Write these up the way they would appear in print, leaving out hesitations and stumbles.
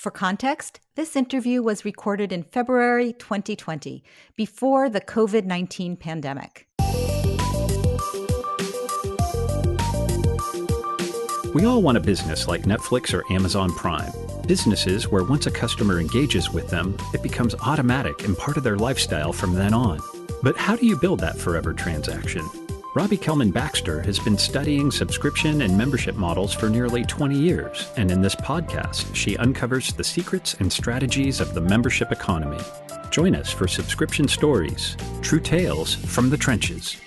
For context, this interview was recorded in February 2020, before the COVID-19 pandemic. We all want a business like Netflix or Amazon Prime. Businesses where once a customer engages with them, it becomes automatic and part of their lifestyle from then on. But how do you build that forever transaction? Robbie Baxter has been studying subscription and membership models for nearly 20 years, and in this podcast, she uncovers the secrets and strategies of the membership economy. Join us for Subscription Stories, true tales from the trenches.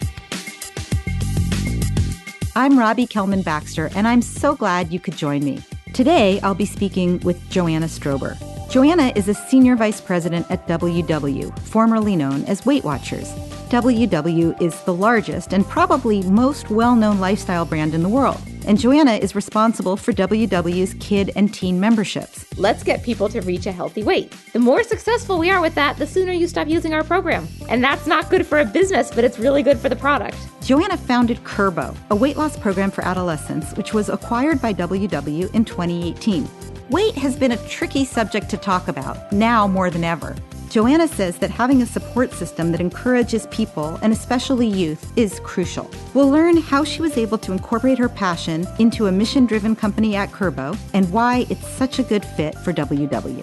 I'm Robbie Baxter, and I'm so glad you could join me. Today, I'll be speaking with Joanna Strober. Joanna is a senior vice president at WW, formerly known as Weight Watchers. WW is the largest and probably most well-known lifestyle brand in the world, and Joanna is responsible for WW's kid and teen memberships. Let's get people to reach a healthy weight. The more successful we are with that, the sooner you stop using our program. And that's not good for a business, but it's really good for the product. Joanna founded Kurbo, a weight loss program for adolescents, which was acquired by WW in 2018. Weight has been a tricky subject to talk about, now more than ever. Joanna says that having a support system that encourages people, and especially youth, is crucial. We'll learn how she was able to incorporate her passion into a mission-driven company at Kurbo, and why it's such a good fit for WW.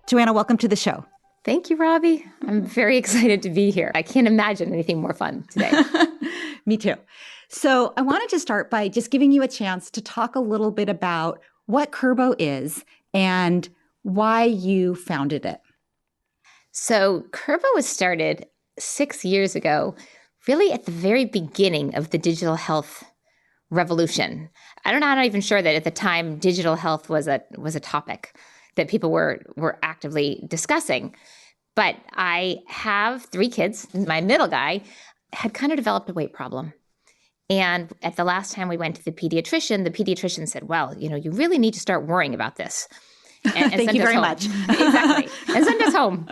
Joanna, welcome to the show. Thank you, Robbie. I'm very excited to be here. I can't imagine anything more fun today. Me too. So I wanted to start by just giving you a chance to talk a little bit about what Kurbo is and why you founded it. So Kurbo was started 6 years ago, really at the very beginning of the digital health revolution. I'm not even sure that at the time digital health was a topic that people were actively discussing. But I have 3 kids. My middle guy had kind of developed a weight problem. And at the last time we went to the pediatrician said, well, you really need to start worrying about this. And Thank you very much. Exactly. And send us home.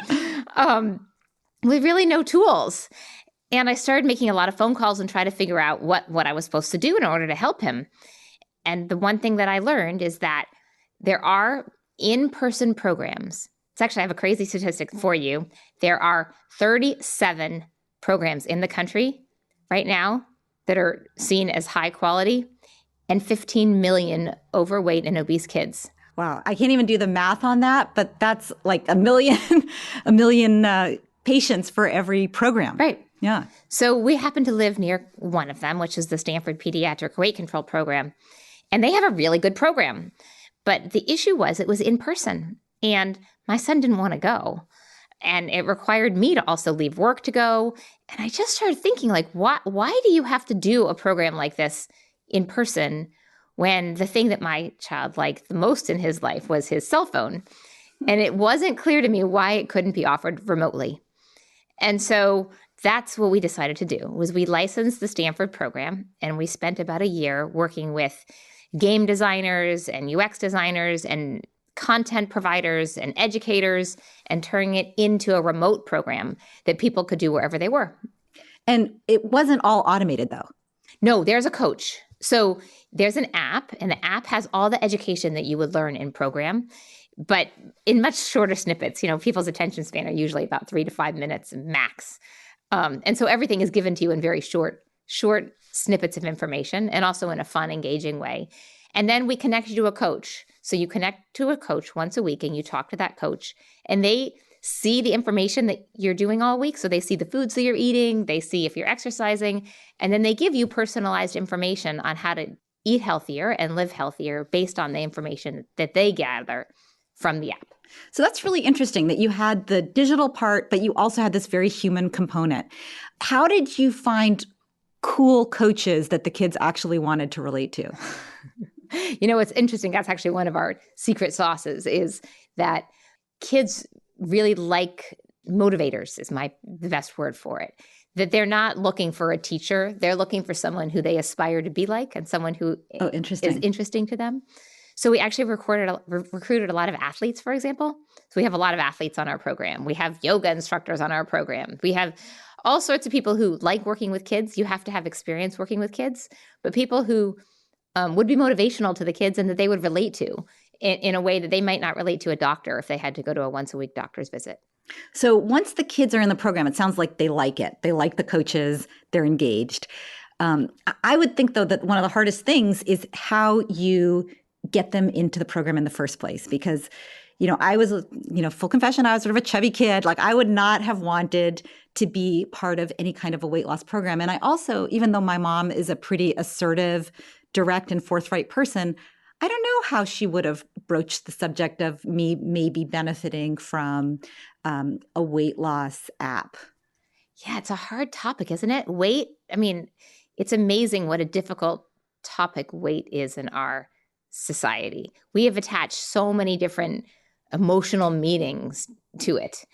With really no tools. And I started making a lot of phone calls and try to figure out what I was supposed to do in order to help him. And the one thing that I learned is that there are in-person programs. It's actually, I have a crazy statistic for you. There are 37 programs in the country right now that are seen as high quality, and 15 million overweight and obese kids. Wow, I can't even do the math on that, but that's like a million patients for every program. Right. Yeah. So we happen to live near one of them, which is the Stanford Pediatric Weight Control Program. And they have a really good program. But the issue was it was in person. And my son didn't want to go. And it required me to also leave work to go. And I just started thinking, why do you have to do a program like this in person when the thing that my child liked the most in his life was his cell phone? And it wasn't clear to me why it couldn't be offered remotely. And so that's what we decided to do, was we licensed the Stanford program, and we spent about a year working with game designers and UX designers and content providers and educators, and turning it into a remote program that people could do wherever they were. And it wasn't all automated, though. No, there's a coach. So there's an app, and the app has all the education that you would learn in program, but in much shorter snippets. People's attention span are usually about 3 to 5 minutes max. And so everything is given to you in very short snippets of information, and also in a fun, engaging way. And then we connect you to a coach. So you connect to a coach once a week, and you talk to that coach, and they see the information that you're doing all week. So they see the foods that you're eating, they see if you're exercising, and then they give you personalized information on how to eat healthier and live healthier based on the information that they gather from the app. So that's really interesting that you had the digital part, but you also had this very human component. How did you find cool coaches that the kids actually wanted to relate to? It's interesting. That's actually one of our secret sauces, is that kids really like motivators, is the best word for it. That they're not looking for a teacher. They're looking for someone who they aspire to be like, and someone who is interesting to them. So we actually recruited a lot of athletes, for example. So we have a lot of athletes on our program. We have yoga instructors on our program. We have all sorts of people who like working with kids. You have to have experience working with kids, but people who would be motivational to the kids and that they would relate to in a way that they might not relate to a doctor if they had to go to a once-a-week doctor's visit. So once the kids are in the program, it sounds like they like it. They like the coaches. They're engaged. I would think, though, that one of the hardest things is how you get them into the program in the first place. Because, I was, full confession, I was sort of a chubby kid. Like, I would not have wanted to be part of any kind of a weight loss program. And I also, even though my mom is a pretty assertive, direct and forthright person, I don't know how she would have broached the subject of me maybe benefiting from a weight loss app. Yeah, it's a hard topic, isn't it? Weight, it's amazing what a difficult topic weight is in our society. We have attached so many different emotional meanings to it.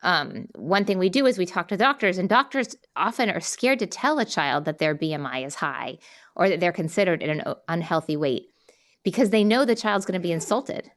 One thing we do is we talk to doctors, and doctors often are scared to tell a child that their BMI is high or that they're considered at an unhealthy weight because they know the child's going to be insulted.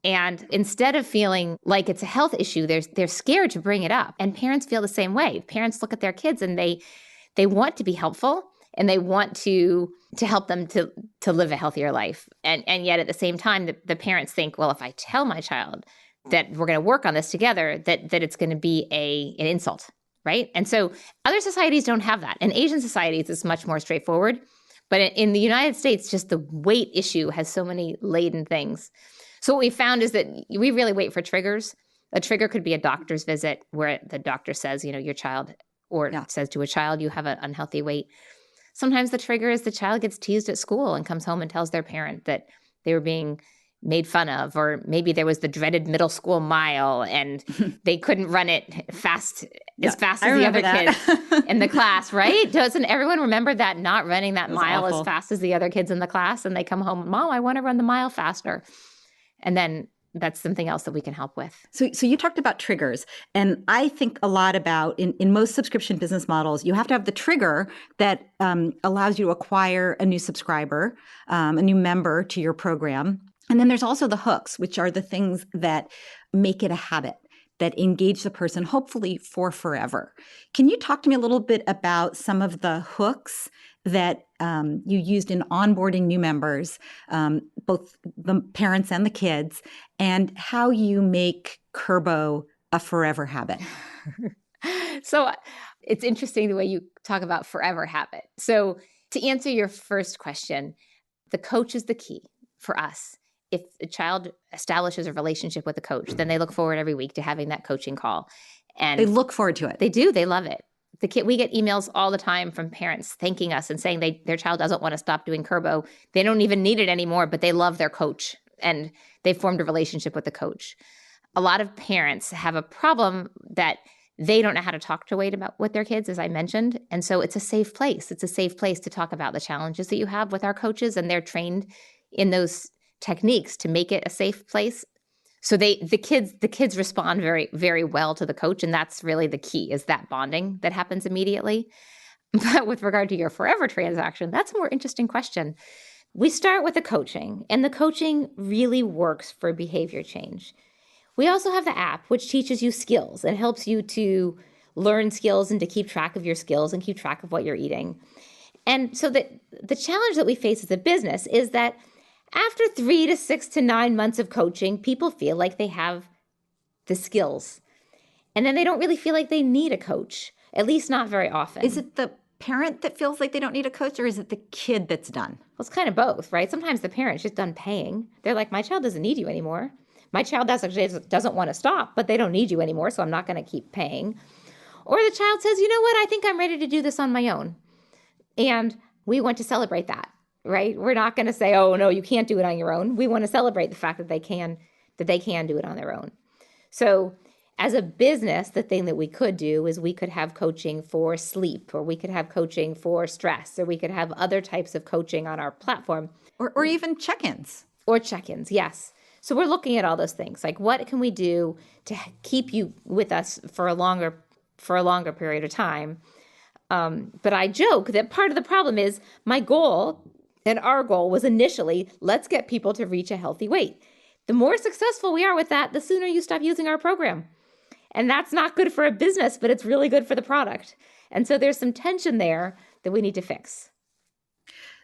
And instead of feeling like it's a health issue, they're scared to bring it up. And parents feel the same way. Parents look at their kids and they want to be helpful and they want to help them to live a healthier life. And yet at the same time, the parents think, well, if I tell my child that we're going to work on this together, that it's going to be an insult, right? And so other societies don't have that. In Asian societies, it's much more straightforward. But in the United States, just the weight issue has so many laden things. So what we found is that we really wait for triggers. A trigger could be a doctor's visit where the doctor says, your child, or says to a child, you have an unhealthy weight. Sometimes the trigger is the child gets teased at school and comes home and tells their parent that they were being made fun of, or maybe there was the dreaded middle school mile and they couldn't run it as fast as the other kids in the class, right? Doesn't everyone remember that, not running that mile awful. As fast as the other kids in the class? And they come home, Mom, I want to run the mile faster. And then that's something else that we can help with. So you talked about triggers. And I think a lot about, in most subscription business models, you have to have the trigger that allows you to acquire a new subscriber, a new member to your program. And then there's also the hooks, which are the things that make it a habit, that engage the person, hopefully for forever. Can you talk to me a little bit about some of the hooks that you used in onboarding new members, both the parents and the kids, and how you make Kurbo a forever habit? So it's interesting the way you talk about forever habit. So to answer your first question, the coach is the key for us. If a child establishes a relationship with a coach, then they look forward every week to having that coaching call. And they look forward to it. They do. They love it. We get emails all the time from parents thanking us and saying their child doesn't want to stop doing Kurbo. They don't even need it anymore, but they love their coach and they've formed a relationship with the coach. A lot of parents have a problem that they don't know how to talk to weight about with their kids, as I mentioned. And so it's a safe place. It's a safe place to talk about the challenges that you have with our coaches, and they're trained in those techniques to make it a safe place. So the kids respond very, very well to the coach. And that's really the key, is that bonding that happens immediately. But with regard to your forever transaction, that's a more interesting question. We start with the coaching, and the coaching really works for behavior change. We also have the app, which teaches you skills and helps you to learn skills and to keep track of your skills and keep track of what you're eating. And so the challenge that we face as a business is that after 3 to 6 to 9 months of coaching, people feel like they have the skills. And then they don't really feel like they need a coach, at least not very often. Is it the parent that feels like they don't need a coach, or is it the kid that's done? Well, it's kind of both, right? Sometimes the parent's just done paying. They're like, my child doesn't need you anymore. My child doesn't want to stop, but they don't need you anymore, so I'm not going to keep paying. Or the child says, you know what, I think I'm ready to do this on my own. And we want to celebrate that. Right? We're not going to say, oh, no, you can't do it on your own. We want to celebrate the fact that they can do it on their own. So as a business, the thing that we could do is we could have coaching for sleep, or we could have coaching for stress, or we could have other types of coaching on our platform. Or even check-ins. Or check-ins, yes. So we're looking at all those things. Like, what can we do to keep you with us for a longer period of time? But I joke that part of the problem is my goal, and our goal was initially, let's get people to reach a healthy weight. The more successful we are with that, the sooner you stop using our program. And that's not good for a business, but it's really good for the product. And so there's some tension there that we need to fix.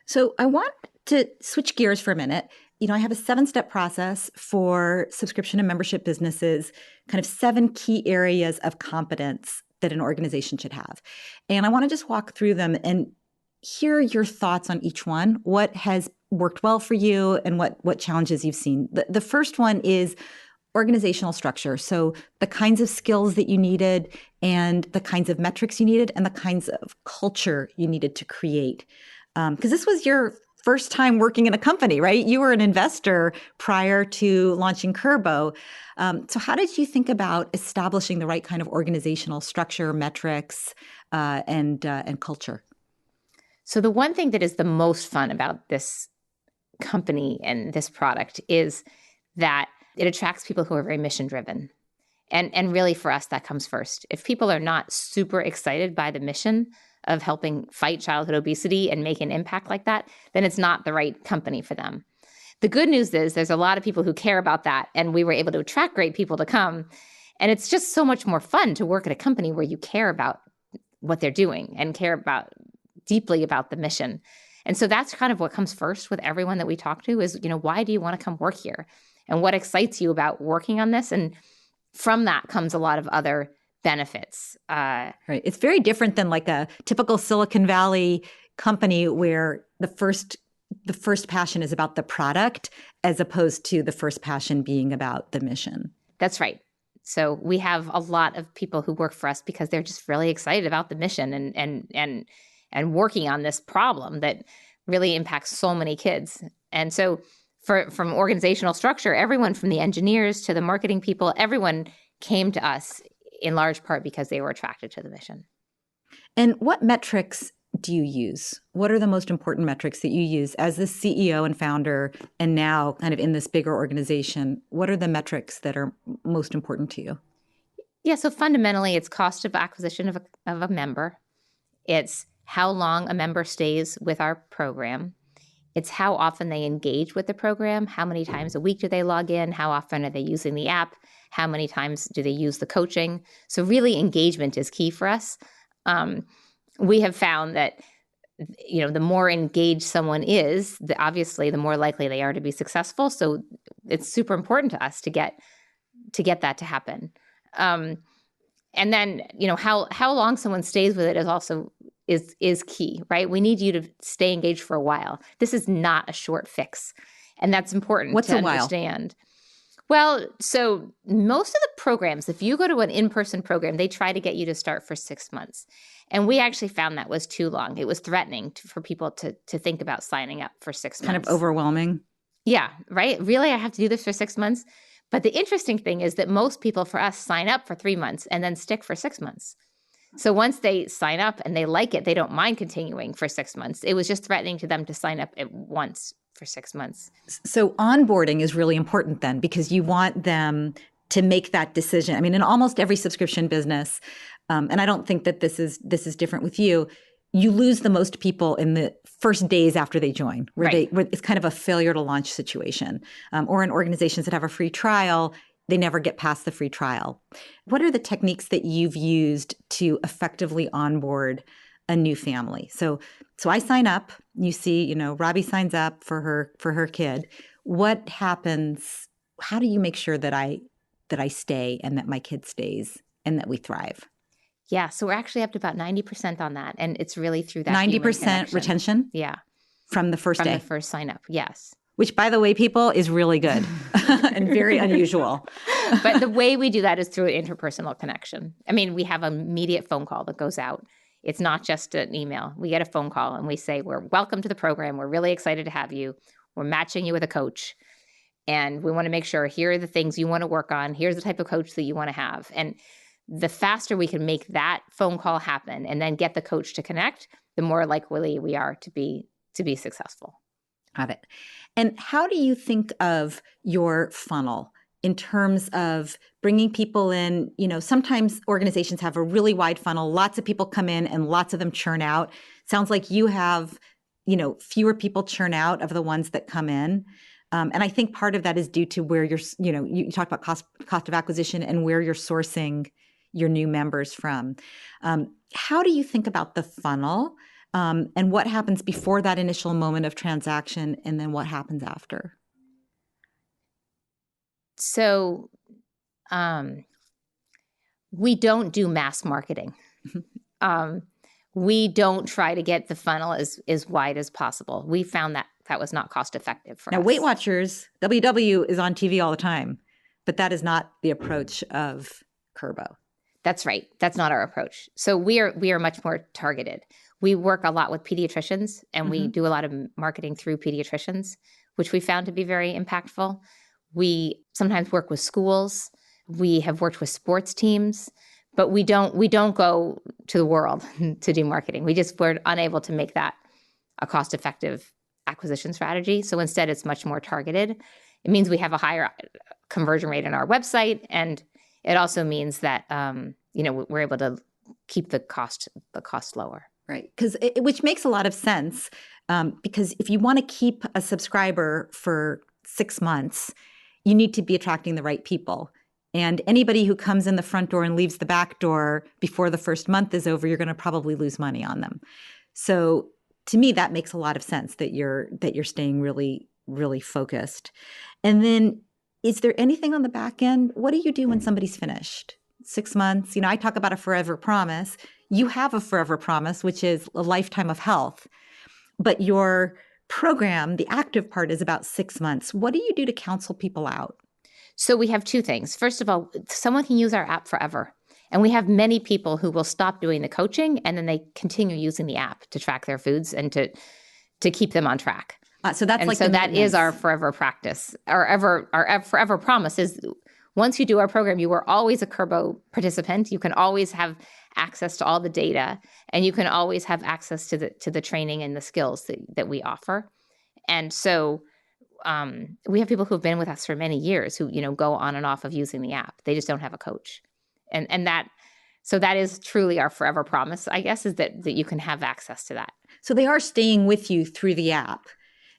So I want to switch gears for a minute. I have a 7-step process for subscription and membership businesses, kind of 7 key areas of competence that an organization should have. And I want to just walk through them and hear your thoughts on each one. What has worked well for you and what challenges you've seen. The first one is organizational structure. So the kinds of skills that you needed and the kinds of metrics you needed and the kinds of culture you needed to create. Because this was your first time working in a company, right? You were an investor prior to launching Kurbo. So how did you think about establishing the right kind of organizational structure, metrics, and culture? So the one thing that is the most fun about this company and this product is that it attracts people who are very mission driven. And really for us, that comes first. If people are not super excited by the mission of helping fight childhood obesity and make an impact like that, then it's not the right company for them. The good news is there's a lot of people who care about that, and we were able to attract great people to come. And it's just so much more fun to work at a company where you care about what they're doing and care about deeply about the mission. And so that's kind of what comes first with everyone that we talk to is, why do you want to come work here? And what excites you about working on this? And from that comes a lot of other benefits. Right. It's very different than like a typical Silicon Valley company where the first passion is about the product as opposed to the first passion being about the mission. That's right. So we have a lot of people who work for us because they're just really excited about the mission and working on this problem that really impacts so many kids. And so from organizational structure, everyone from the engineers to the marketing people, everyone came to us in large part because they were attracted to the mission. And what metrics do you use? What are the most important metrics that you use as the CEO and founder and now kind of in this bigger organization? What are the metrics that are most important to you? Yeah, so fundamentally, it's cost of acquisition of a member. It's how long a member stays with our program. It's how often they engage with the program. How many times a week do they log in? How often are they using the app? How many times do they use the coaching? So really engagement is key for us. We have found that, the more engaged someone is, obviously the more likely they are to be successful. So it's super important to us to get that to happen. And then, how long someone stays with it is also is key, right? We need you to stay engaged for a while. This is not a short fix. And that's important to understand. Well, so most of the programs, if you go to an in-person program, they try to get you to start for 6 months. And we actually found that was too long. It was threatening for people to think about signing up for 6 months. Kind of overwhelming. Yeah, right? Really, I have to do this for 6 months? But the interesting thing is that most people for us sign up for 3 months and then stick for 6 months. So once they sign up and they like it, they don't mind continuing for 6 months. It was just threatening to them to sign up at once for 6 months. So onboarding is really important then because you want them to make that decision. I mean, in almost every subscription business, and I don't think that this is different with you, you lose the most people in the first days after they join, where it's kind of a failure to launch situation. Or in organizations that have a free trial, they never get past the free trial. What are the techniques that you've used to effectively onboard a new family? So I sign up, you see, Robbie signs up for her kid. What happens? How do you make sure that I stay and that my kid stays and that we thrive? Yeah, so we're actually up to about 90% on that. And it's really through that 90% retention? Yeah. From the first day? From the first sign up, yes. Which, by the way, people, is really good and very unusual. But the way we do that is through an interpersonal connection. I mean, we have an immediate phone call that goes out. It's not just an email. We get a phone call and we say, we're welcome to the program. We're really excited to have you. We're matching you with a coach. And we want to make sure here are the things you want to work on. Here's the type of coach that you want to have. And the faster we can make that phone call happen and then get the coach to connect, the more likely we are to be successful. Got it. And how do you think of your funnel in terms of bringing people in? Sometimes organizations have a really wide funnel. Lots of people come in and lots of them churn out. Sounds like you have, fewer people churn out of the ones that come in. And I think part of that is due to where you talked about cost of acquisition and where you're sourcing your new members from. How do you think about the funnel and what happens before that initial moment of transaction and then what happens after? So we don't do mass marketing. We don't try to get the funnel as wide as possible. We found that was not cost effective for us. Now, Weight Watchers, WW is on TV all the time, but that is not the approach of Kurbo. That's right. That's not our approach. So we are much more targeted. We work a lot with pediatricians, and we do a lot of marketing through pediatricians, which we found to be very impactful. We sometimes work with schools. We have worked with sports teams, but we don't go to the world to do marketing. We're unable to make that a cost-effective acquisition strategy. So instead, it's much more targeted. It means we have a higher conversion rate on our website, and it also means that we're able to keep the cost lower. Right, which makes a lot of sense because if you want to keep a subscriber for 6 months, you need to be attracting the right people. And anybody who comes in the front door and leaves the back door before the first month is over, you're going to probably lose money on them. So to me, that makes a lot of sense that you're staying really, really focused. And then is there anything on the back end? What do you do when somebody's finished? 6 months. I talk about a forever promise. You have a forever promise, which is a lifetime of health. But your program, the active part, is about 6 months. What do you do to counsel people out? So we have two things. First of all, someone can use our app forever. And we have many people who will stop doing the coaching and then they continue using the app to track their foods and to keep them on track. So that's that is our forever practice. Our forever promise is once you do our program, you are always a Kurbo participant. You can always have access to all the data, and you can always have access to the training and the skills that we offer. And so we have people who have been with us for many years who go on and off of using the app. They just don't have a coach, and that is truly our forever promise, I guess, is that you can have access to that. So they are staying with you through the app.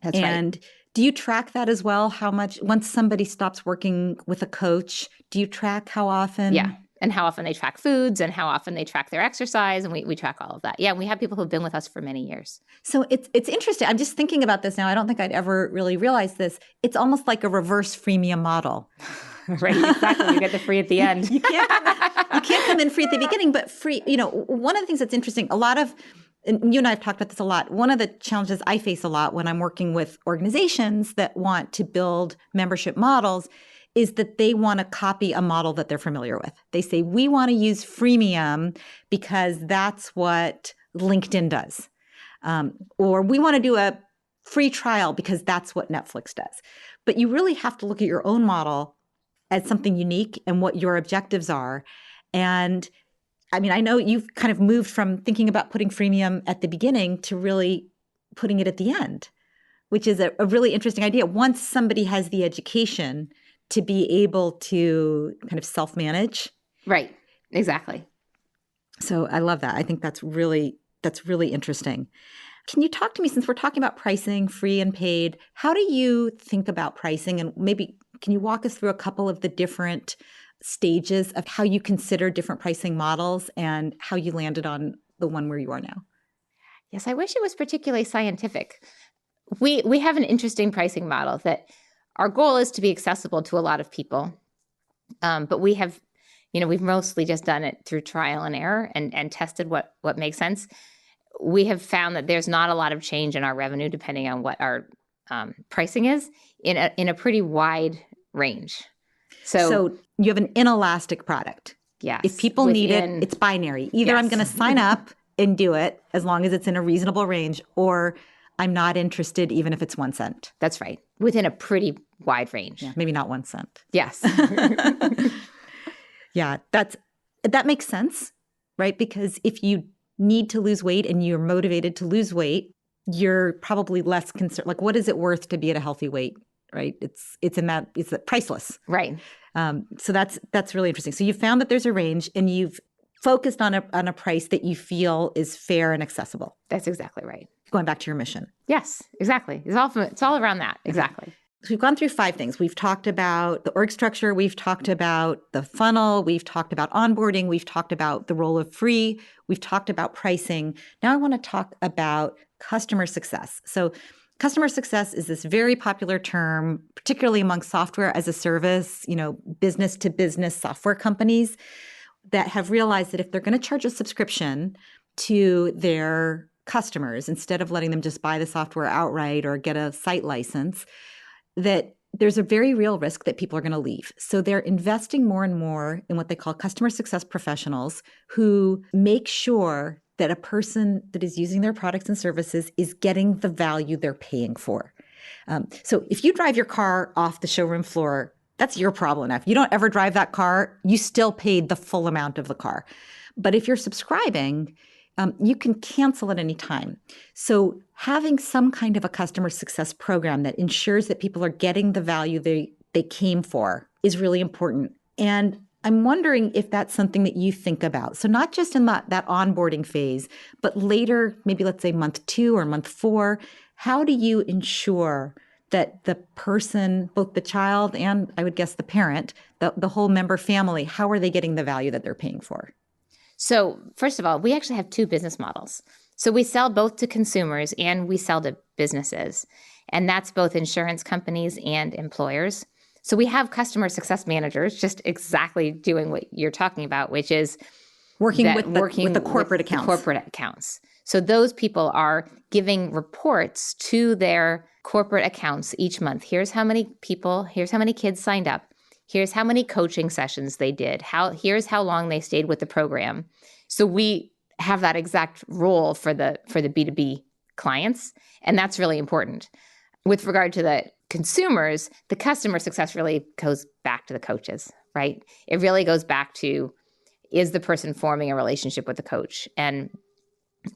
That's right. And do you track that as well? How much, once somebody stops working with a coach, do you track how often? Yeah. And how often they track foods and how often they track their exercise. And we track all of that. Yeah. We have people who've been with us for many years. So it's interesting. I'm just thinking about this now. I don't think I'd ever really realized this. It's almost like a reverse freemium model. Right. Exactly. You get the free at the end. You can't come in free at the beginning, but free. One of the things that's interesting, and you and I have talked about this a lot. One of the challenges I face a lot when I'm working with organizations that want to build membership models is that they want to copy a model that they're familiar with. They say, we want to use freemium because that's what LinkedIn does. Or we want to do a free trial because that's what Netflix does. But you really have to look at your own model as something unique and what your objectives are. And I know you've kind of moved from thinking about putting freemium at the beginning to really putting it at the end, which is a really interesting idea. Once somebody has the education to be able to kind of self-manage. Right. Exactly. So I love that. I think that's really interesting. Can you talk to me, since we're talking about pricing, free and paid, how do you think about pricing? And maybe can you walk us through a couple of the different stages of how you consider different pricing models and how you landed on the one where you are now? Yes, I wish it was particularly scientific. We have an interesting pricing model that our goal is to be accessible to a lot of people. But we have, we've mostly just done it through trial and error and tested what makes sense. We have found that there's not a lot of change in our revenue depending on what our pricing is in a pretty wide range. So you have an inelastic product. Yes. If people need it, it's binary. Either yes. I'm going to sign up and do it as long as it's in a reasonable range, or I'm not interested even if it's 1 cent. That's right. Within a pretty wide range. Yeah, maybe not 1 cent. Yes. Yeah, that makes sense, right? Because if you need to lose weight and you're motivated to lose weight, you're probably less concerned. Like, what is it worth to be at a healthy weight, right? It's priceless. Right. So that's really interesting. So you found that there's a range and you've focused on a price that you feel is fair and accessible. That's exactly right. Going back to your mission. Yes, exactly. It's all around that. Exactly. So we've gone through 5 things. We've talked about the org structure. We've talked about the funnel. We've talked about onboarding. We've talked about the role of free. We've talked about pricing. Now I want to talk about customer success. So customer success is this very popular term, particularly among software as a service, business to business software companies that have realized that if they're going to charge a subscription to their customers, instead of letting them just buy the software outright or get a site license, that there's a very real risk that people are going to leave. So they're investing more and more in what they call customer success professionals who make sure that a person that is using their products and services is getting the value they're paying for. So if you drive your car off the showroom floor, that's your problem. Now, if you don't ever drive that car, you still paid the full amount of the car. But if you're subscribing, you can cancel at any time. So having some kind of a customer success program that ensures that people are getting the value they came for is really important. And I'm wondering if that's something that you think about. So not just in that onboarding phase, but later, maybe let's say month 2 or month 4, how do you ensure that the person, both the child and I would guess the parent, the whole member family, how are they getting the value that they're paying for? So first of all, we actually have 2 business models. So we sell both to consumers and we sell to businesses. And that's both insurance companies and employers. So we have customer success managers just exactly doing what you're talking about, which is working with the corporate accounts. Corporate accounts. So those people are giving reports to their corporate accounts each month. Here's how many people, here's how many kids signed up. Here's how many coaching sessions they did. Here's how long they stayed with the program. So we have that exact role for the B2B clients, and that's really important. With regard to the consumers, the customer success really goes back to the coaches, right? It really goes back to, is the person forming a relationship with the coach? And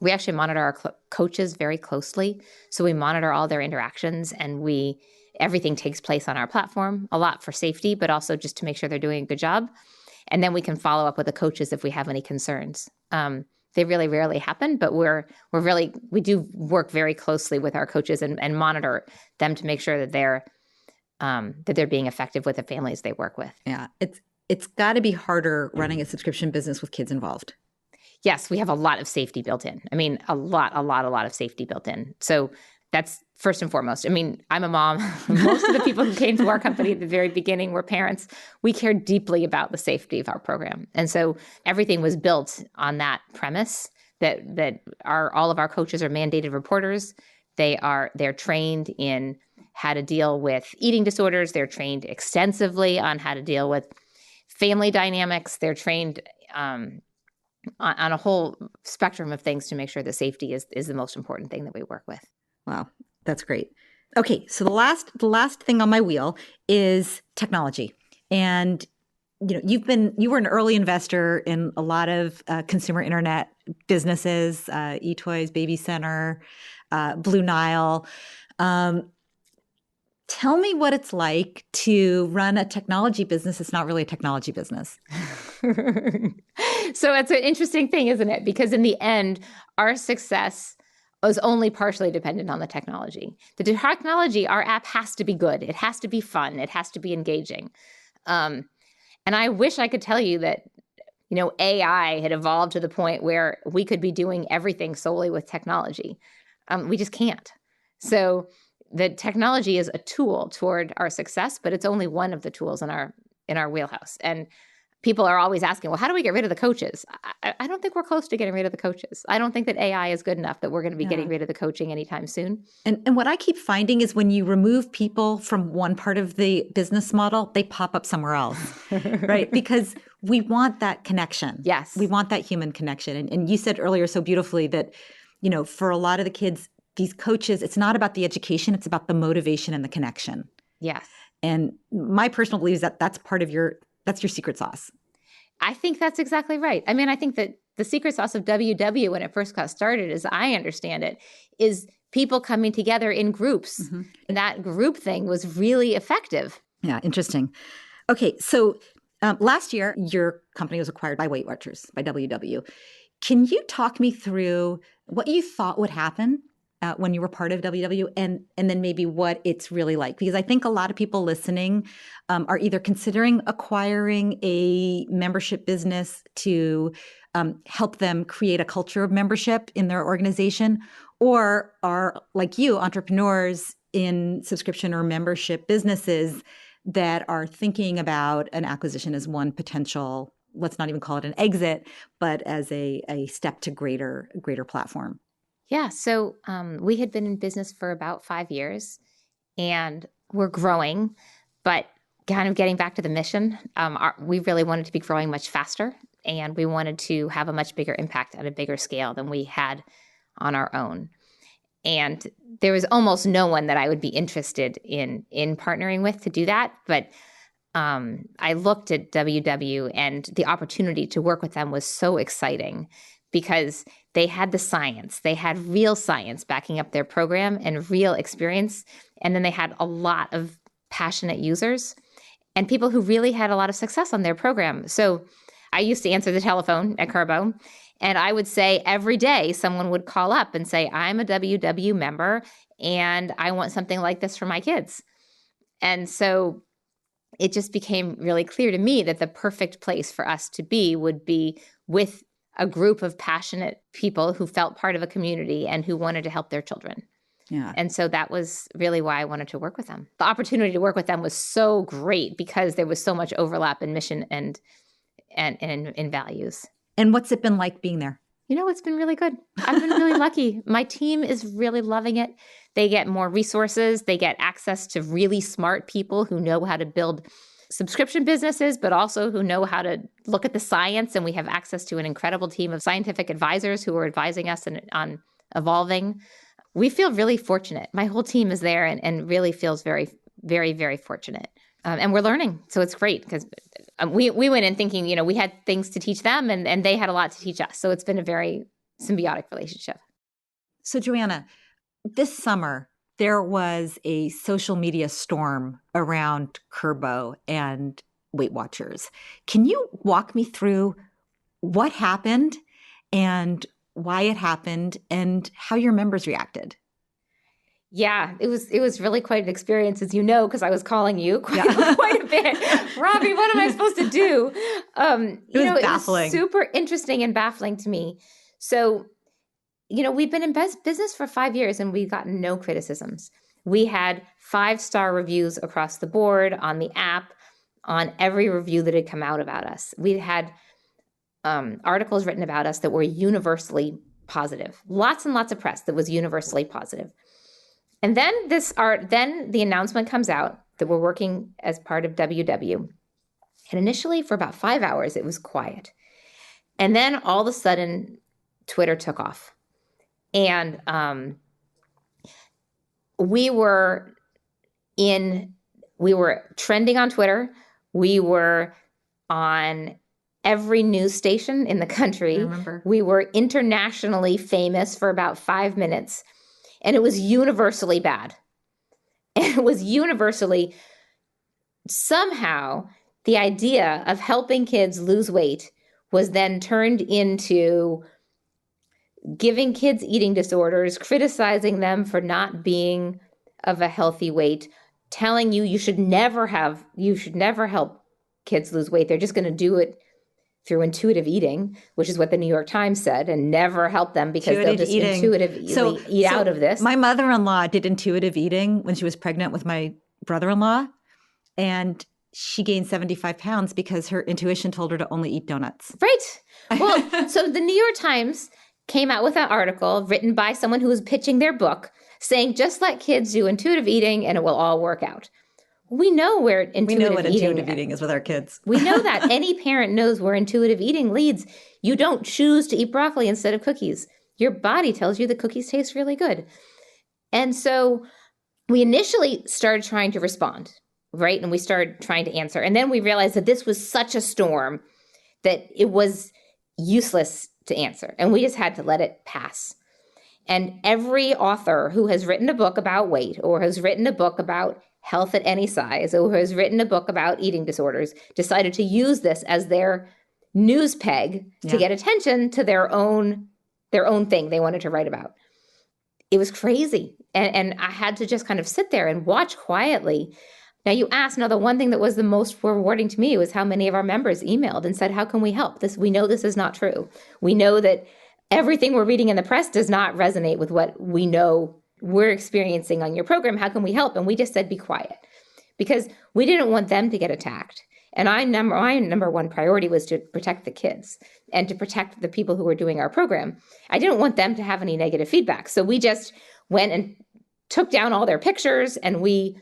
we actually monitor our coaches very closely. So we monitor all their interactions, and everything takes place on our platform, a lot for safety, but also just to make sure they're doing a good job. And then we can follow up with the coaches if we have any concerns. They really rarely happen, but we do work very closely with our coaches and monitor them to make sure that they're being effective with the families they work with. Yeah, it's got to be harder running a subscription business with kids involved. Yes, we have a lot of safety built in. I mean, a lot of safety built in. So that's first and foremost. I mean, I'm a mom. Most of the people who came to our company at the very beginning were parents. We care deeply about the safety of our program. And so everything was built on that premise that all of our coaches are mandated reporters. They're trained in how to deal with eating disorders. They're trained extensively on how to deal with family dynamics. They're trained on a whole spectrum of things to make sure that safety is the most important thing that we work with. Wow, that's great. Okay, so the last thing on my wheel is technology. And you were an early investor in a lot of consumer internet businesses, eToys, Baby Center, Blue Nile. Tell me what it's like to run a technology business that's not really a technology business. So it's an interesting thing, isn't it? Because in the end, our success was only partially dependent on the technology. The technology, our app has to be good. It has to be fun. It has to be engaging. And I wish I could tell you that, AI had evolved to the point where we could be doing everything solely with technology. We just can't. So the technology is a tool toward our success, but it's only one of the tools in our wheelhouse. And people are always asking, well, how do we get rid of the coaches? I don't think we're close to getting rid of the coaches. I don't think that AI is good enough that we're going to be getting rid of the coaching anytime soon. And what I keep finding is when you remove people from one part of the business model, they pop up somewhere else, right? Because we want that connection. Yes. We want that human connection. And you said earlier so beautifully that, for a lot of the kids, these coaches, it's not about the education, it's about the motivation and the connection. Yes. And my personal belief is that that's your secret sauce. I think that's exactly right. I mean, I think that the secret sauce of WW when it first got started, as I understand it, is people coming together in groups. Mm-hmm. And that group thing was really effective. Yeah, interesting. Okay, so last year, your company was acquired by Weight Watchers, by WW. Can you talk me through what you thought would happen when you were part of WW, and then maybe what it's really like? Because I think a lot of people listening are either considering acquiring a membership business to help them create a culture of membership in their organization, or are, like you, entrepreneurs in subscription or membership businesses that are thinking about an acquisition as one potential, let's not even call it an exit, but as a step to greater platform. Yeah. So we had been in business for about 5 years and we're growing, but kind of getting back to the mission, we really wanted to be growing much faster, and we wanted to have a much bigger impact at a bigger scale than we had on our own. And there was almost no one that I would be interested in partnering with to do that. But I looked at WW, and the opportunity to work with them was so exciting because they had the science. They had real science backing up their program and real experience. And then they had a lot of passionate users and people who really had a lot of success on their program. So I used to answer the telephone at Kurbo, and I would say every day someone would call up and say, I'm a WW member and I want something like this for my kids. And so it just became really clear to me that the perfect place for us to be would be with a group of passionate people who felt part of a community and who wanted to help their children. Yeah. And so that was really why I wanted to work with them. The opportunity to work with them was so great because there was so much overlap in mission and in values. And what's it been like being there? You know, it's been really good. I've been really lucky. My team is really loving it. They get more resources. They get access to really smart people who know how to build subscription businesses, but also who know how to look at the science. And we have access to an incredible team of scientific advisors who are advising us on evolving. We feel really fortunate. My whole team is there and really feels very, very, very fortunate. And we're learning. So it's great because we went in thinking, you know, we had things to teach them and they had a lot to teach us. So it's been a very symbiotic relationship. So Joanna, this summer, there was a social media storm around Kurbo and Weight Watchers. Can you walk me through what happened and why it happened and how your members reacted? Yeah, it was really quite an experience, as you know, because I was calling you quite a bit. Robbie, what am I supposed to do? It was baffling. It was super interesting and baffling to me. So, you know, we've been in business for 5 years and we've gotten no criticisms. We had 5-star reviews across the board on the app, on every review that had come out about us. We had articles written about us that were universally positive. Lots and lots of press that was universally positive. And then then the announcement comes out that we're working as part of WW. And initially for about 5 hours, it was quiet. And then all of a sudden, Twitter took off. And we were trending on Twitter. We were on every news station in the country. I remember. We were internationally famous for about 5 minutes. And it was universally bad. And it was universally, somehow, the idea of helping kids lose weight was then turned into giving kids eating disorders, criticizing them for not being of a healthy weight, telling you should never help kids lose weight. They're just going to do it through intuitive eating, which is what the New York Times said, and never help them because they'll just intuitively eat out of this. My mother-in-law did intuitive eating when she was pregnant with my brother-in-law, and she gained 75 pounds because her intuition told her to only eat donuts. Right. Well, so the New York Times came out with an article written by someone who was pitching their book saying, just let kids do intuitive eating and it will all work out. We know where intuitive eating is with our kids. We know that. Any parent knows where intuitive eating leads. You don't choose to eat broccoli instead of cookies. Your body tells you the cookies taste really good. And so we initially started trying to respond, right? And we started trying to answer. And then we realized that this was such a storm that it was useless to answer. And we just had to let it pass. And every author who has written a book about weight or has written a book about health at any size, or has written a book about eating disorders, decided to use this as their news peg to get attention to their own thing they wanted to write about. it was crazy. And I had to just kind of sit there and watch quietly. Now you asked, the one thing that was the most rewarding to me was how many of our members emailed and said, how can we help? We know this is not true. We know that everything we're reading in the press does not resonate with what we know we're experiencing on your program. How can we help? And we just said, be quiet, because we didn't want them to get attacked. And my number one priority was to protect the kids and to protect the people who were doing our program. I didn't want them to have any negative feedback. So we just went and took down all their pictures, and we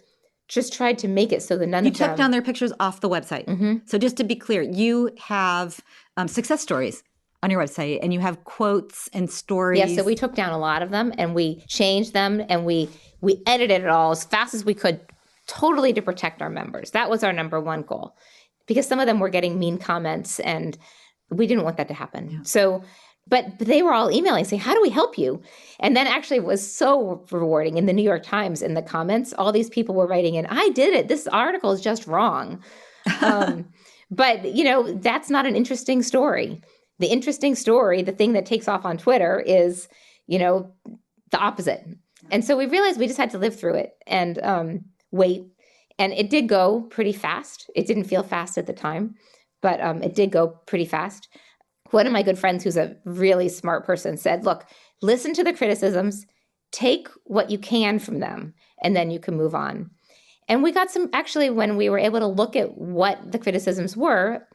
just tried to make it so that none of them... You took down their pictures off the website. Mm-hmm. So just to be clear, you have success stories on your website, and you have quotes and stories. Yeah, so we took down a lot of them, and we changed them, and we edited it all as fast as we could, totally to protect our members. That was our number one goal, because some of them were getting mean comments, and we didn't want that to happen. Yeah. So, but they were all emailing saying, how do we help you? And then actually it was so rewarding in the New York Times, in the comments, all these people were writing in, I did it. This article is just wrong. But, that's not an interesting story. The interesting story, the thing that takes off on Twitter is, the opposite. And so we realized we just had to live through it and wait. And it did go pretty fast. It didn't feel fast at the time, but it did go pretty fast. One of my good friends, who's a really smart person, said, look, listen to the criticisms, take what you can from them, and then you can move on. And we got some, actually, when we were able to look at what the criticisms were,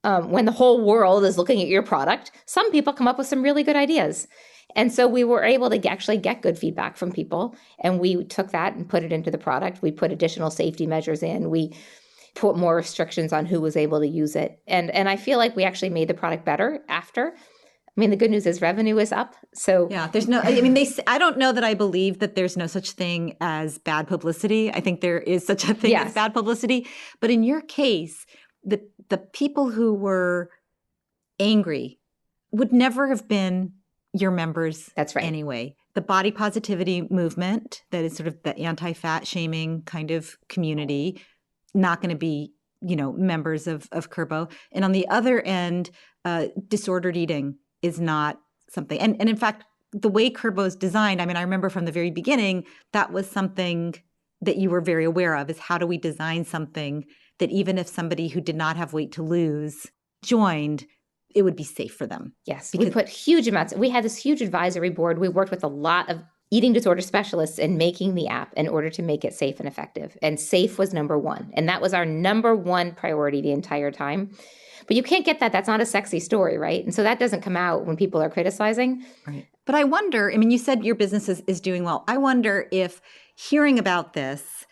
when the whole world is looking at your product, some people come up with some really good ideas. And so we were able to actually get good feedback from people. And we took that and put it into the product. We put additional safety measures in. We put more restrictions on who was able to use it. And I feel like we actually made the product better after. I mean, the good news is revenue is up. So yeah, I don't know that I believe that there's no such thing as bad publicity. I think there is such a thing as bad publicity. But in your case, the people who were angry would never have been your members. That's right. Anyway. The body positivity movement, that is sort of the anti-fat shaming kind of community, not going to be, members of Kurbo. And on the other end, disordered eating is not something. And in fact, the way Kurbo is designed, I remember from the very beginning, that was something that you were very aware of, is how do we design something that even if somebody who did not have weight to lose joined, it would be safe for them. Yes, we put huge amounts. We had this huge advisory board. We worked with a lot of eating disorder specialists in making the app in order to make it safe and effective. And safe was number one. And that was our number one priority the entire time. But you can't get that. That's not a sexy story, right? And so that doesn't come out when people are criticizing. Right. But I wonder, you said your business is doing well. I wonder if hearing about this,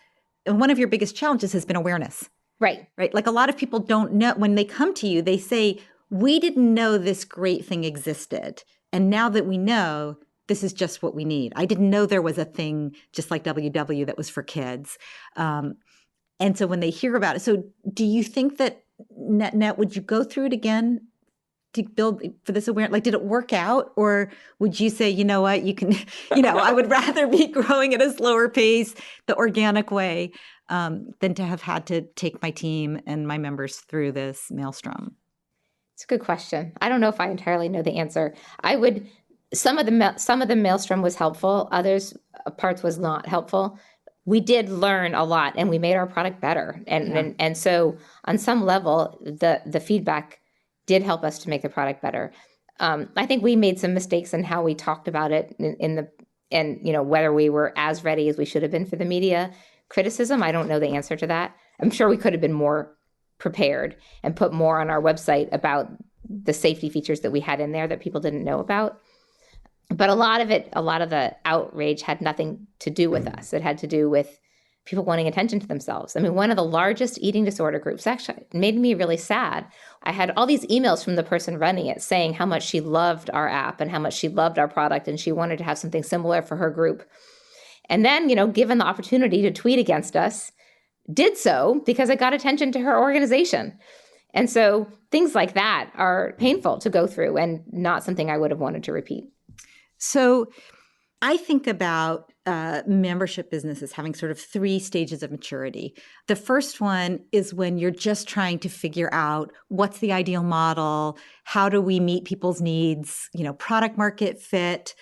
and one of your biggest challenges has been awareness. Right. Right. Like a lot of people don't know, when they come to you, they say, we didn't know this great thing existed. And now that we know, this is just what we need. I didn't know there was a thing just like WW that was for kids. And so when they hear about it, so do you think that net, would you go through it again to build for this awareness? Like, did it work out? Or would you say, you know what, you can, I would rather be growing at a slower pace, the organic way, than to have had to take my team and my members through this maelstrom? It's a good question. I don't know if I entirely know the answer. Some of the maelstrom was helpful. Others parts was not helpful. We did learn a lot, and we made our product better. And so on some level, the feedback did help us to make the product better. I think we made some mistakes in how we talked about it whether we were as ready as we should have been for the media criticism. I don't know the answer to that. I'm sure we could have been more prepared and put more on our website about the safety features that we had in there that people didn't know about. But a lot of the outrage had nothing to do with us. It had to do with people wanting attention to themselves. One of the largest eating disorder groups, actually, it made me really sad. I had all these emails from the person running it saying how much she loved our app and how much she loved our product, and she wanted to have something similar for her group. And then, given the opportunity to tweet against us, did so because it got attention to her organization. And so things like that are painful to go through and not something I would have wanted to repeat. So I think about membership businesses having sort of 3 stages of maturity. The first one is when you're just trying to figure out what's the ideal model, how do we meet people's needs, product market fit,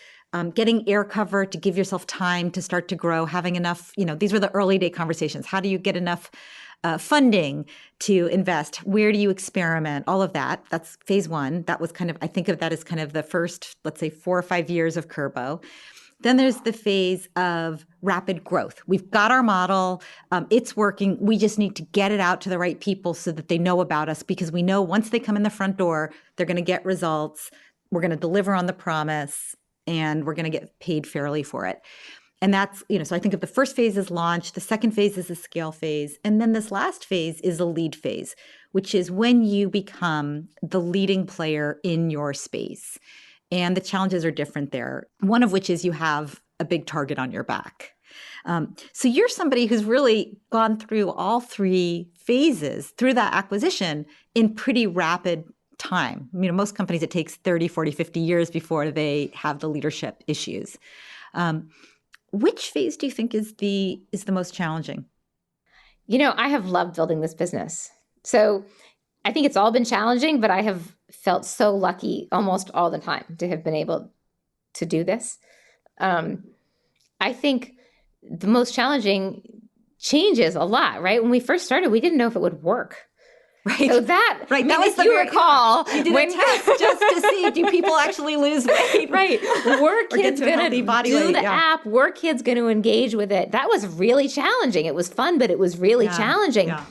getting air cover to give yourself time to start to grow, having enough, these were the early day conversations. How do you get enough funding to invest? Where do you experiment? All of that. That's phase one. That was I think of that as kind of the first, let's say, 4 or 5 years of Kurbo. Then there's the phase of rapid growth. We've got our model. It's working. We just need to get it out to the right people so that they know about us, because we know once they come in the front door, they're going to get results. We're going to deliver on the promise, and we're going to get paid fairly for it. And that's, so I think of the first phase as launch, the second phase is the scale phase, and then this last phase is the lead phase, which is when you become the leading player in your space. And the challenges are different there, one of which is you have a big target on your back. So you're somebody who's really gone through all 3 phases through that acquisition in pretty rapid time. Most companies, it takes 30, 40, 50 years before they have the leadership issues. Which phase do you think is the most challenging? I have loved building this business. So I think it's all been challenging, but I have felt so lucky almost all the time to have been able to do this. I think the most challenging changes a lot, right? When we first started, we didn't know if it would work. Right. So that was if you recall, you did a test just to see, do people actually lose weight? Right. Were kids going to do the app? Were kids going to engage with it? That was really challenging. It was fun, but it was really challenging. Yeah.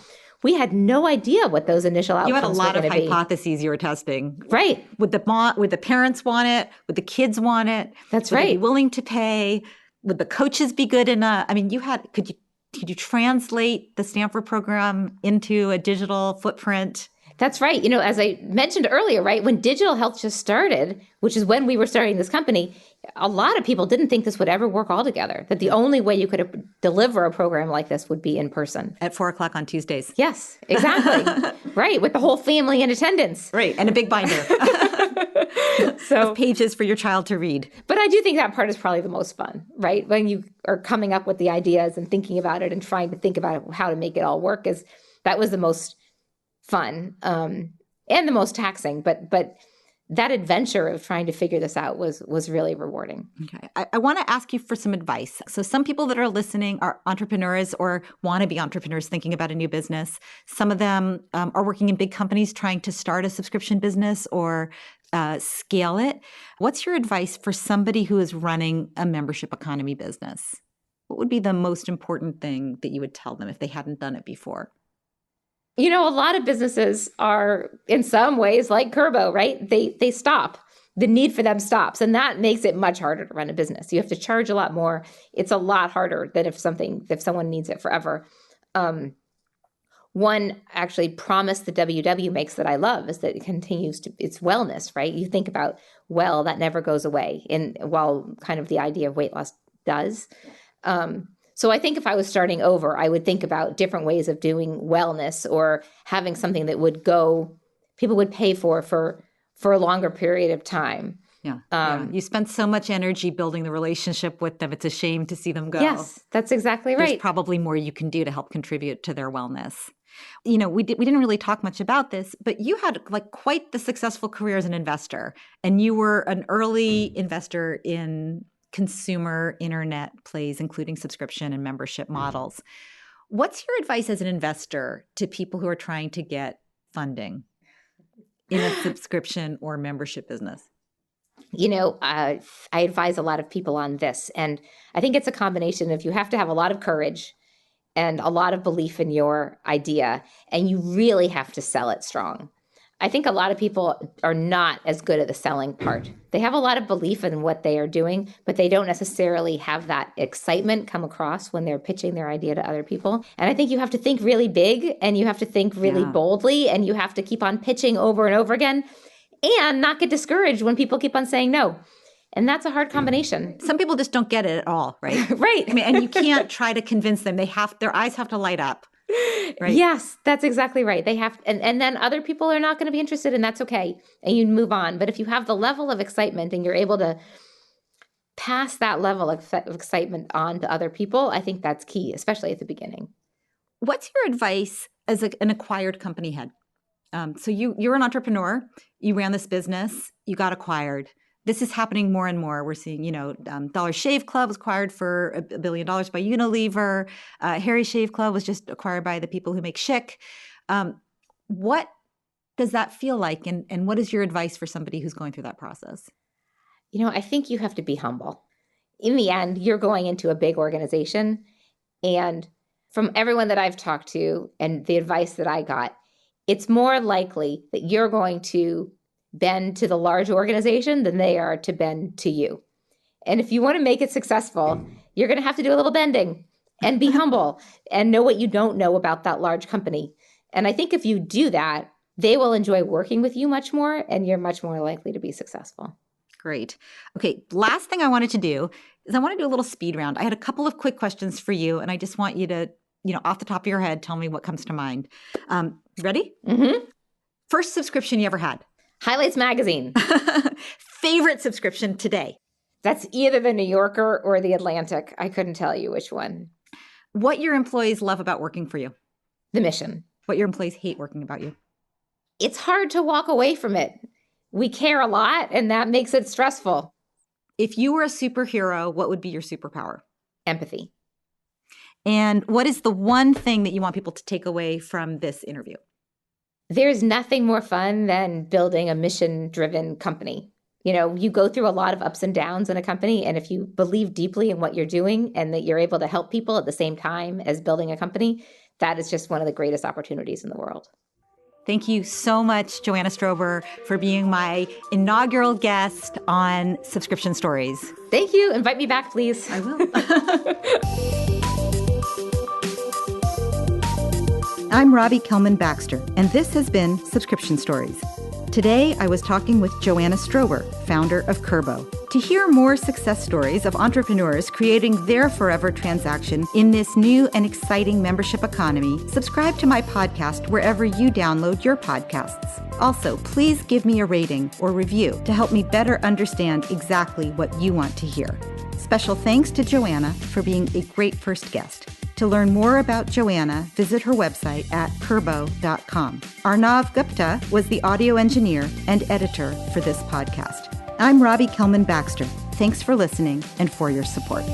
We had no idea what those initial outcomes were going to be. You had a lot of hypotheses you were testing. Right. Would the parents want it? Would the kids want it? That's right. Would they be willing to pay? Would the coaches be good enough? Could you translate the Stanford program into a digital footprint? That's right. As I mentioned earlier, right, when digital health just started, which is when we were starting this company, a lot of people didn't think this would ever work altogether, that the only way you could deliver a program like this would be in person. At 4:00 on Tuesdays. Yes, exactly. Right, with the whole family in attendance. Right, and a big binder. Of pages for your child to read. But I do think that part is probably the most fun, right? When you are coming up with the ideas and thinking about it and trying to think about how to make it all work, that was the most fun and the most taxing. But that adventure of trying to figure this out was really rewarding. Okay. I want to ask you for some advice. So some people that are listening are entrepreneurs or want to be entrepreneurs thinking about a new business. Some of them are working in big companies trying to start a subscription business or scale it. What's your advice for somebody who is running a membership economy business? What would be the most important thing that you would tell them if they hadn't done it before? A lot of businesses are in some ways like Kurbo, right? They stop. The need for them stops. And that makes it much harder to run a business. You have to charge a lot more. It's a lot harder than if someone needs it forever. One actually promise the WW makes that I love is that it continues to, it's wellness, right? You think about that never goes away. While kind of the idea of weight loss does. So I think if I was starting over, I would think about different ways of doing wellness or having something that people would pay for a longer period of time. Yeah. You spend so much energy building the relationship with them. It's a shame to see them go. Yes, that's exactly right. There's probably more you can do to help contribute to their wellness. We didn't really talk much about this, but you had quite the successful career as an investor, and you were an early investor in consumer internet plays, including subscription and membership models. What's your advice as an investor to people who are trying to get funding in a subscription or membership business? I advise a lot of people on this, and I think it's a combination of you have to have a lot of courage and a lot of belief in your idea, and you really have to sell it strong. I think a lot of people are not as good at the selling part. They have a lot of belief in what they are doing, but they don't necessarily have that excitement come across when they're pitching their idea to other people. And I think you have to think really big, and you have to think really boldly, and you have to keep on pitching over and over again and not get discouraged when people keep on saying no. And that's a hard combination. Some people just don't get it at all, right? Right. And you can't try to convince them. Their eyes have to light up. Right. Yes, that's exactly right. They have, and then other people are not going to be interested, and that's okay. And you move on. But if you have the level of excitement and you're able to pass that level of excitement on to other people, I think that's key, especially at the beginning. What's your advice as an acquired company head? So you're an entrepreneur. You ran this business. You got acquired. this is happening more and more. We're seeing, Dollar Shave Club was acquired for $1 billion by Unilever. Harry Shave Club was just acquired by the people who make Schick. What does that feel like? And what is your advice for somebody who's going through that process? I think you have to be humble. In the end, you're going into a big organization. And from everyone that I've talked to and the advice that I got, it's more likely that you're going to bend to the large organization than they are to bend to you. And if you want to make it successful, you're going to have to do a little bending and be humble and know what you don't know about that large company. And I think if you do that, they will enjoy working with you much more, and you're much more likely to be successful. Great. Okay, last thing I wanted to do is I want to do a little speed round. I had a couple of quick questions for you, and I just want you to, off the top of your head, tell me what comes to mind. Ready? Mm-hmm. First subscription you ever had? Highlights Magazine. Favorite subscription today? That's either the New Yorker or the Atlantic. I couldn't tell you which one. What your employees love about working for you? The mission. What your employees hate working about you? It's hard to walk away from it. We care a lot, and that makes it stressful. If you were a superhero, what would be your superpower? Empathy. And what is the one thing that you want people to take away from this interview? There's nothing more fun than building a mission-driven company. You go through a lot of ups and downs in a company, and if you believe deeply in what you're doing and that you're able to help people at the same time as building a company, that is just one of the greatest opportunities in the world. Thank you so much, Joanna Strober, for being my inaugural guest on Subscription Stories. Thank you. Invite me back, please. I will. I'm Robbie Kelman-Baxter, and this has been Subscription Stories. Today, I was talking with Joanna Strober, founder of Kurbo. To hear more success stories of entrepreneurs creating their forever transaction in this new and exciting membership economy, subscribe to my podcast wherever you download your podcasts. Also, please give me a rating or review to help me better understand exactly what you want to hear. Special thanks to Joanna for being a great first guest. To learn more about Joanna, visit her website at kurbo.com. Arnav Gupta was the audio engineer and editor for this podcast. I'm Robbie Kelman-Baxter. Thanks for listening and for your support.